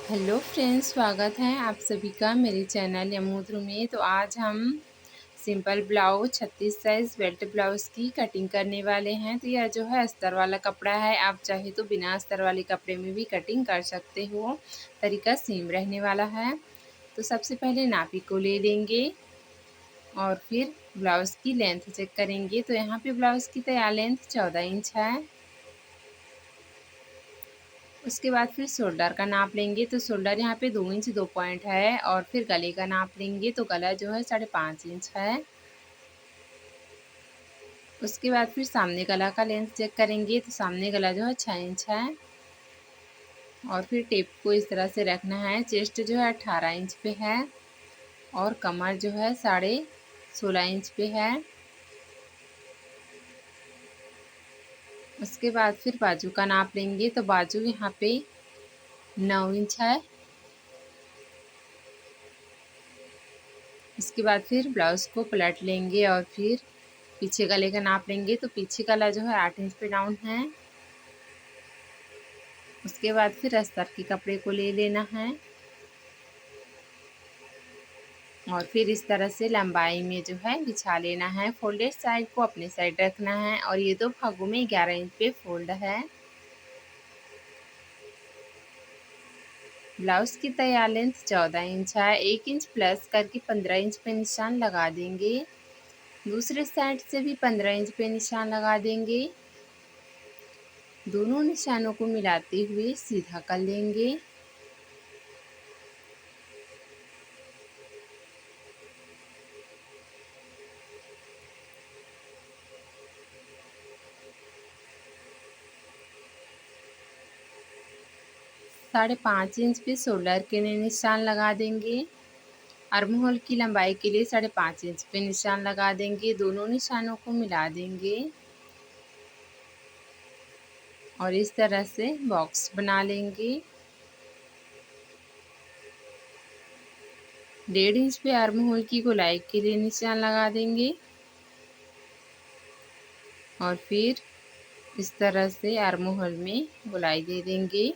Hello friends, स्वागत है आप सभी का मेरे चैनल यमूद्र में। तो आज हम simple blouse 36 size belt blouse की कटिंग करने वाले हैं। तो यह जो है अस्तर वाला कपड़ा है, आप चाहे तो बिना अस्तर वाले कपड़े में भी कटिंग कर सकते हो। तरीका सेम रहने वाला है। तो सबसे पहले नापी को ले लेंगे और फिर ब्लाउज़ की लेंथ चेक करेंगे। तो यहाँ पे ब्लाउज़ की तैयार लेंथ 14 इंच है। उसके बाद फिर शोल्डर का नाप लेंगे। तो शोल्डर यहाँ पे 2 इंच 2 पॉइंट है। और फिर गले का नाप लेंगे। तो गला जो है 5.5 इंच है। उसके बाद फिर सामने गला का लेंथ चेक करेंगे। तो सामने गला जो है 6 इंच है। और फिर टेप को इस तरह से रखना है। चेस्ट जो है 18 इंच पे है और कमर जो है 16.5 इंच पे है। उसके बाद फिर बाजू का नाप लेंगे। तो बाजू यहाँ पे 9 इंच है। इसके बाद फिर ब्लाउज़ को पलट लेंगे और फिर पीछे गले का नाप लेंगे। तो पीछे गला जो है 8 इंच पे डाउन है। उसके बाद फिर अस्तर के कपड़े को ले लेना है और फिर इस तरह से लंबाई में जो है बिछा लेना है। फोल्डेड साइड को अपने साइड रखना है और ये दो भागों में 11 इंच पे फोल्ड है। ब्लाउज की तैयार लेंथ 14 इंच है। 1 इंच प्लस करके 15 इंच पे निशान लगा देंगे। दूसरे साइड से भी 15 इंच पे निशान लगा देंगे। दोनों निशानों को मिलाते हुए सीधा कर लेंगे। साढ़े 5 इंच पे शोल्डर के लिए निशान लगा देंगे। आर्म होल की लंबाई के लिए 5.5 इंच पे निशान लगा देंगे। दोनों निशानों को मिला देंगे और इस तरह से बॉक्स बना लेंगे। 1.5 इंच पे आर्म होल की गोलाई के लिए निशान लगा देंगे और फिर इस तरह से आर्म होल में गोलाई दे देंगे।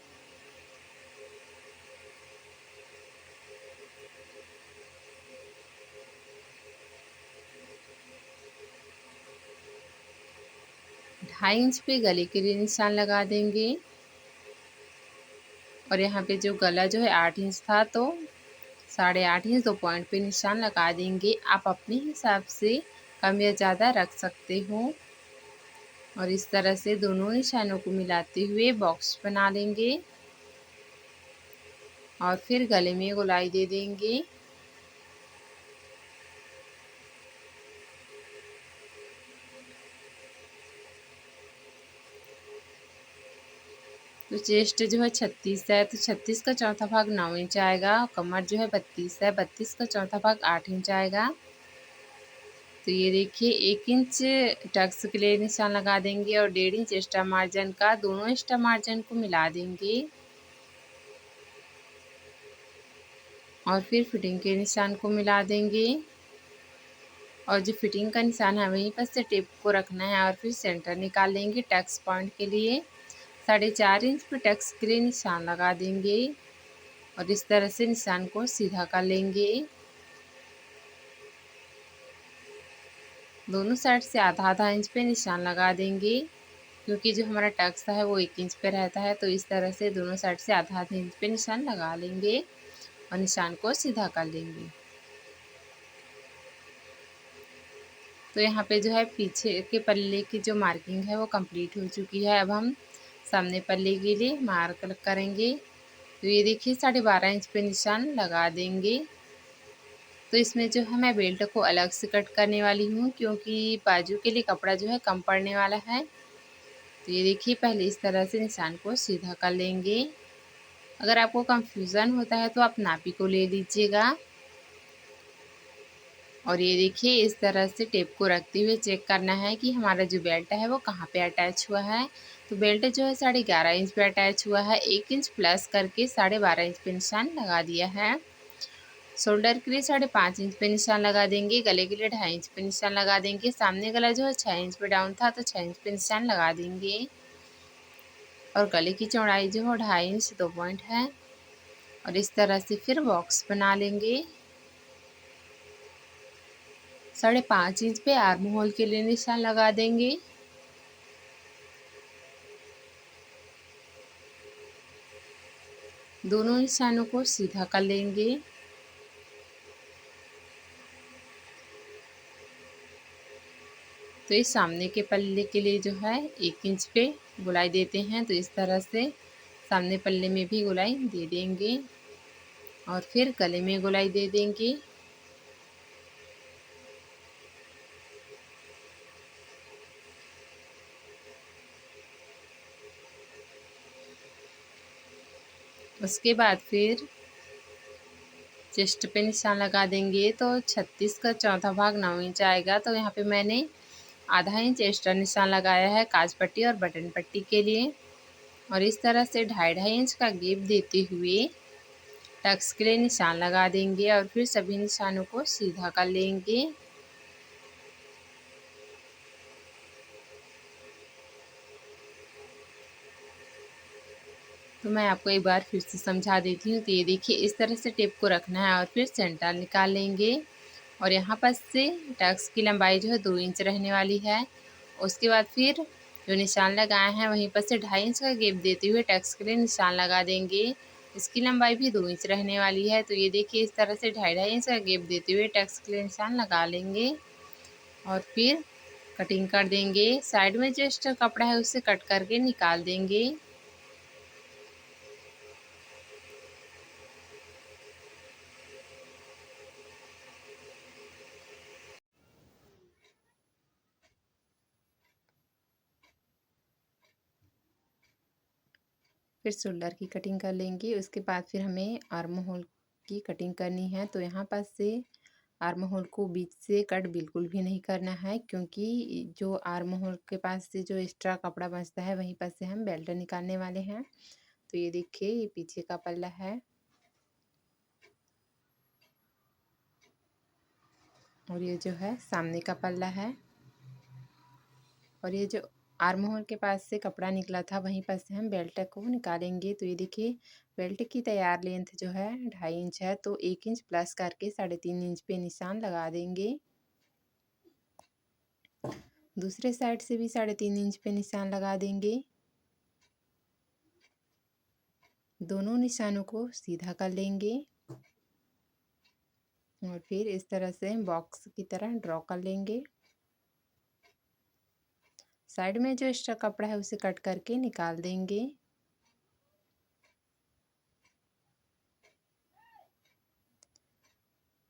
ढाई इंच पे गले के लिए निशान लगा देंगे और यहाँ पे जो गला जो है 8 इंच था तो 8.5 इंच 2 पॉइंट पे निशान लगा देंगे। आप अपने हिसाब से कम या ज़्यादा रख सकते हो और इस तरह से दोनों निशानों को मिलाते हुए बॉक्स बना लेंगे और फिर गले में गोलाई दे देंगे। तो चेस्ट जो है 36 है तो 36 का चौथा भाग 9 इंच आएगा। कमर जो है 32 है, 32 का चौथा भाग 8 इंच आएगा। तो ये देखिए 1 इंच टक्स के लिए निशान लगा देंगे और 1.5 इंच एक्स्ट्रा मार्जिन का, दोनों एक्स्ट्रा मार्जिन को मिला देंगे और फिर फिटिंग के निशान को मिला देंगे और जो फिटिंग का निशान है वहीं पर से टेप को रखना है और फिर सेंटर निकाल लेंगे। टक्स पॉइंट के लिए 4.5 इंच पे टक्स के लिए निशान लगा देंगे और इस तरह से निशान को सीधा कर लेंगे। दोनों साइड से आधा आधा इंच पे निशान लगा देंगे क्योंकि जो हमारा टक्स है वो 1 इंच पे रहता है। तो इस तरह से दोनों साइड से आधा आधा इंच पे निशान लगा लेंगे और निशान को सीधा कर लेंगे। तो यहाँ पे जो है पीछे के पल्ले की जो मार्किंग है वो कंप्लीट हो चुकी है। अब हम सामने पल्ले के लिए मार्क करेंगे। तो ये देखिए 12.5 इंच पे निशान लगा देंगे। तो इसमें जो है मैं बेल्ट को अलग से कट करने वाली हूँ क्योंकि बाजू के लिए कपड़ा जो है कम पड़ने वाला है। तो ये देखिए पहले इस तरह से निशान को सीधा कर लेंगे। अगर आपको कंफ्यूज़न होता है तो आप नापी को ले लीजिएगा और ये देखिए इस तरह से टेप को रखते हुए चेक करना है कि हमारा जो बेल्ट है वो कहाँ पे अटैच हुआ है। तो बेल्ट जो है 11.5 इंच पे अटैच हुआ है। 1 इंच प्लस करके 12.5 इंच पे निशान लगा दिया है। शोल्डर के लिए 5.5 इंच पे निशान लगा देंगे। गले के लिए 2.5 इंच पे निशान लगा देंगे। सामने गला जो है 6 इंच पे डाउन था तो 6 इंच पे निशान लगा देंगे और गले की चौड़ाई जो है 2.5 इंच 2 पॉइंट है। और इस तरह से फिर बॉक्स बना लेंगे। 5.5 इंच पे आर्म होल के लिए निशान लगा देंगे। दोनों निशानों को सीधा कर लेंगे। तो इस सामने के पल्ले के लिए जो है 1 इंच पे गोलाई देते हैं। तो इस तरह से सामने पल्ले में भी गोलाई दे देंगे और फिर गले में गोलाई दे देंगे। उसके बाद फिर चेस्ट पे निशान लगा देंगे। तो 36 का चौथा भाग 9 इंच आएगा। तो यहाँ पे मैंने आधा इंच एक्स्ट्रा निशान लगाया है काज पट्टी और बटन पट्टी के लिए। और इस तरह से 2.5 इंच का गैप देते हुए टक्स के लिए निशान लगा देंगे और फिर सभी निशानों को सीधा कर लेंगे। तो मैं आपको एक बार फिर से समझा देती हूँ। तो ये देखिए इस तरह से टेप को रखना है और फिर सेंटर निकाल लेंगे। और यहाँ पर से टक्स की लंबाई जो है 2 इंच रहने वाली है। उसके बाद फिर जो निशान लगाए हैं वहीं पर से 2.5 इंच का गैप देते हुए टक्स के लिए निशान लगा देंगे। इसकी लंबाई भी 2 इंच रहने वाली है। तो ये देखिए इस तरह से 2.5 इंच का गैप देते हुए टक्स के लिए निशान लगा लेंगे और फिर कटिंग कर देंगे। साइड में जो एक्स्ट्रा कपड़ा है उसे कट करके निकाल देंगे। फिर शोल्डर की कटिंग कर लेंगे। उसके बाद फिर हमें आर्म होल की कटिंग करनी है। तो यहाँ पर से आर्म होल को बीच से कट बिल्कुल भी नहीं करना है, क्योंकि जो आर्म होल के पास से जो एक्स्ट्रा कपड़ा बचता है वहीं पर से हम बेल्ट निकालने वाले हैं। तो ये देखिए ये पीछे का पल्ला है और ये जो है सामने का पल्ला है। और ये जो आर्म होल के पास से कपड़ा निकला था वहीं पर से हम बेल्ट को निकालेंगे। तो ये देखिए बेल्ट की तैयार लेंथ जो है 2.5 इंच है। तो 1 इंच प्लस करके 3.5 इंच पे निशान लगा देंगे। दूसरे साइड से भी 3.5 इंच पे निशान लगा देंगे। दोनों निशानों को सीधा कर लेंगे और फिर इस तरह से बॉक्स की तरह ड्रॉ कर लेंगे। साइड में जो एक्स्ट्रा कपड़ा है उसे कट करके निकाल देंगे।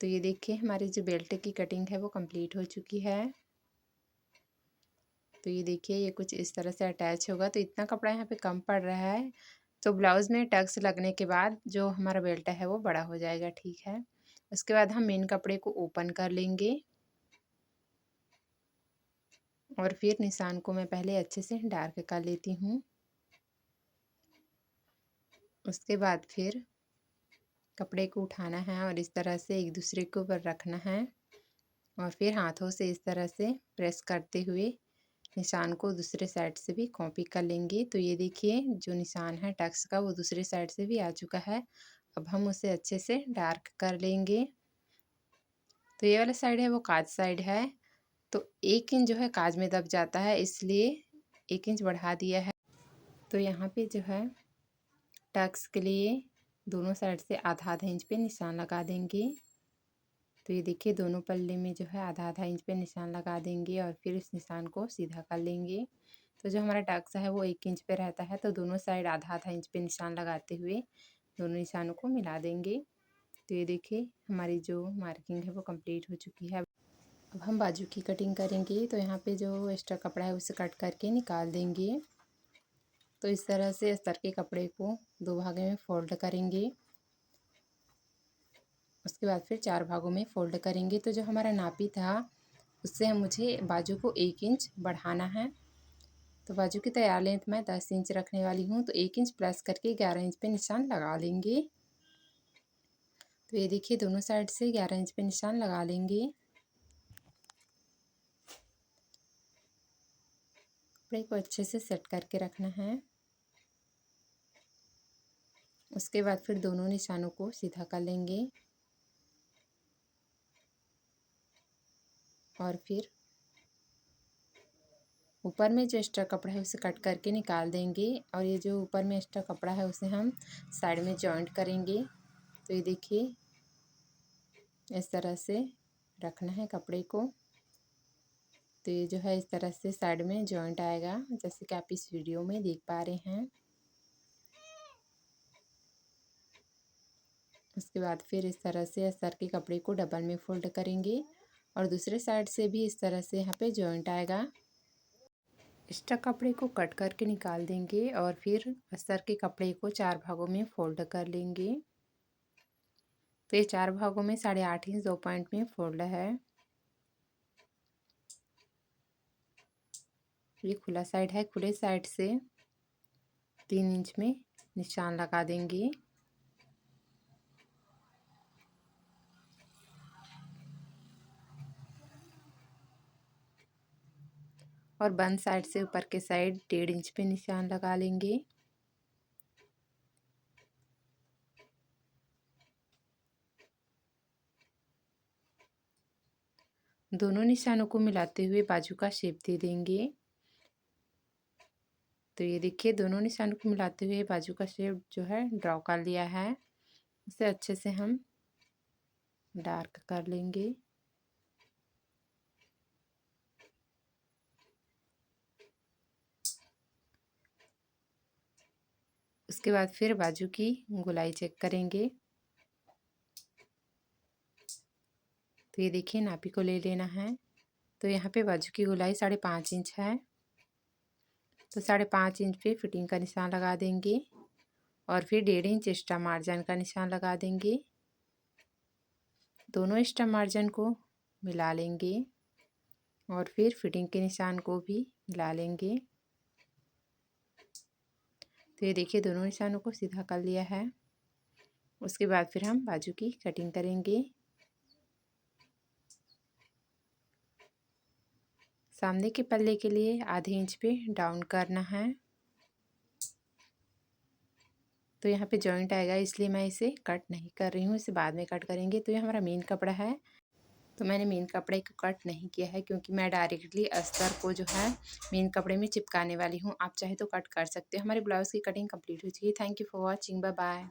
तो ये देखिए हमारी जो बेल्ट की कटिंग है वो कंप्लीट हो चुकी है। तो ये देखिए ये कुछ इस तरह से अटैच होगा। तो इतना कपड़ा यहाँ पे कम पड़ रहा है। तो ब्लाउज में टक्स लगने के बाद जो हमारा बेल्ट है वो बड़ा हो जाएगा, ठीक है। उसके बाद हम मेन कपड़े को ओपन कर लेंगे और फिर निशान को मैं पहले अच्छे से डार्क कर लेती हूँ। उसके बाद फिर कपड़े को उठाना है और इस तरह से एक दूसरे के ऊपर रखना है और फिर हाथों से इस तरह से प्रेस करते हुए निशान को दूसरे साइड से भी कॉपी कर लेंगे। तो ये देखिए जो निशान है टक्स का वो दूसरे साइड से भी आ चुका है। अब हम उसे अच्छे से डार्क कर लेंगे। तो ये वाला साइड है वो काज साइड है। तो 1 इंच जो है काज में दब जाता है, इसलिए 1 इंच बढ़ा दिया है। तो यहाँ पे जो है टक्स के लिए दोनों साइड से आधा आधा इंच पे निशान लगा देंगे। तो ये देखिए दोनों पल्ले में जो है आधा आधा इंच पे निशान लगा देंगे और फिर इस निशान को सीधा कर लेंगे। तो जो हमारा टक्स है वो 1 इंच पे रहता है। तो दोनों साइड आधा आधा इंच पे निशान लगाते हुए दोनों निशानों को मिला देंगे। तो ये देखिए हमारी जो मार्किंग है वो कंप्लीट हो चुकी है। अब हम बाजू की कटिंग करेंगे। तो यहाँ पे जो एक्स्ट्रा कपड़ा है उसे कट करके निकाल देंगे। तो इस तरह से अस्तर के कपड़े को 2 भागों में फोल्ड करेंगे। उसके बाद फिर 4 भागों में फोल्ड करेंगे। तो जो हमारा नापी था उससे मुझे बाजू को 1 इंच बढ़ाना है। तो बाजू की तैयार लेंथ मैं 10 इंच रखने वाली हूँ। तो 1 इंच प्लस करके 11 इंच पे निशान लगा लेंगे। तो ये देखिए दोनों साइड से 11 इंच पे निशान लगा लेंगे। कपड़े को अच्छे से सेट करके रखना है। उसके बाद फिर दोनों निशानों को सीधा कर लेंगे और फिर ऊपर में जो एक्स्ट्रा कपड़ा है उसे कट करके निकाल देंगे और ये जो ऊपर में एक्स्ट्रा कपड़ा है उसे हम साइड में जॉइंट करेंगे। तो ये देखिए इस तरह से रखना है कपड़े को। तो ये जो है इस तरह से साइड में जॉइंट आएगा, जैसे कि आप इस वीडियो में देख पा रहे हैं। उसके बाद फिर इस तरह से अस्तर के कपड़े को डबल में फोल्ड करेंगे और दूसरे साइड से भी इस तरह से यहाँ पे जॉइंट आएगा। एक्स्ट्रा कपड़े को कट करके निकाल देंगे और फिर अस्तर के कपड़े को 4 भागों में फोल्ड कर लेंगे। तो ये 4 भागों में 8.5 इंच 2 पॉइंट में फोल्ड है। ये खुला साइड है, खुले साइड से 3 इंच में निशान लगा देंगे और बंद साइड से ऊपर के साइड 1.5 इंच पे निशान लगा लेंगे। दोनों निशानों को मिलाते हुए बाजू का शेप दे देंगे। तो ये देखिए दोनों निशानों को मिलाते हुए बाजू का शेप जो है ड्रॉ कर लिया है। इसे अच्छे से हम डार्क कर लेंगे। उसके बाद फिर बाजू की गोलाई चेक करेंगे। तो ये देखिए नापी को ले लेना है। तो यहाँ पे बाजू की गोलाई 5.5 इंच है। तो 5.5 इंच पे फिटिंग का निशान लगा देंगे और फिर 1.5 इंच एक्स्ट्रा मार्जिन का निशान लगा देंगे। दोनों एक्स्ट्रा मार्जिन को मिला लेंगे और फिर फिटिंग के निशान को भी मिला लेंगे। तो ये देखिए दोनों निशानों को सीधा कर लिया है। उसके बाद फिर हम बाजू की कटिंग करेंगे। सामने के पल्ले के लिए आधे इंच पे डाउन करना है। तो यहाँ पे जॉइंट आएगा इसलिए मैं इसे कट नहीं कर रही हूँ, इसे बाद में कट करेंगे। तो ये हमारा मेन कपड़ा है, तो मैंने मेन कपड़े को कट नहीं किया है क्योंकि मैं डायरेक्टली अस्तर को जो है मेन कपड़े में चिपकाने वाली हूँ। आप चाहे तो कट कर सकते हो। हमारे ब्लाउज़ की कटिंग कंप्लीट हो चुकी है। Thank you for watching, bye bye.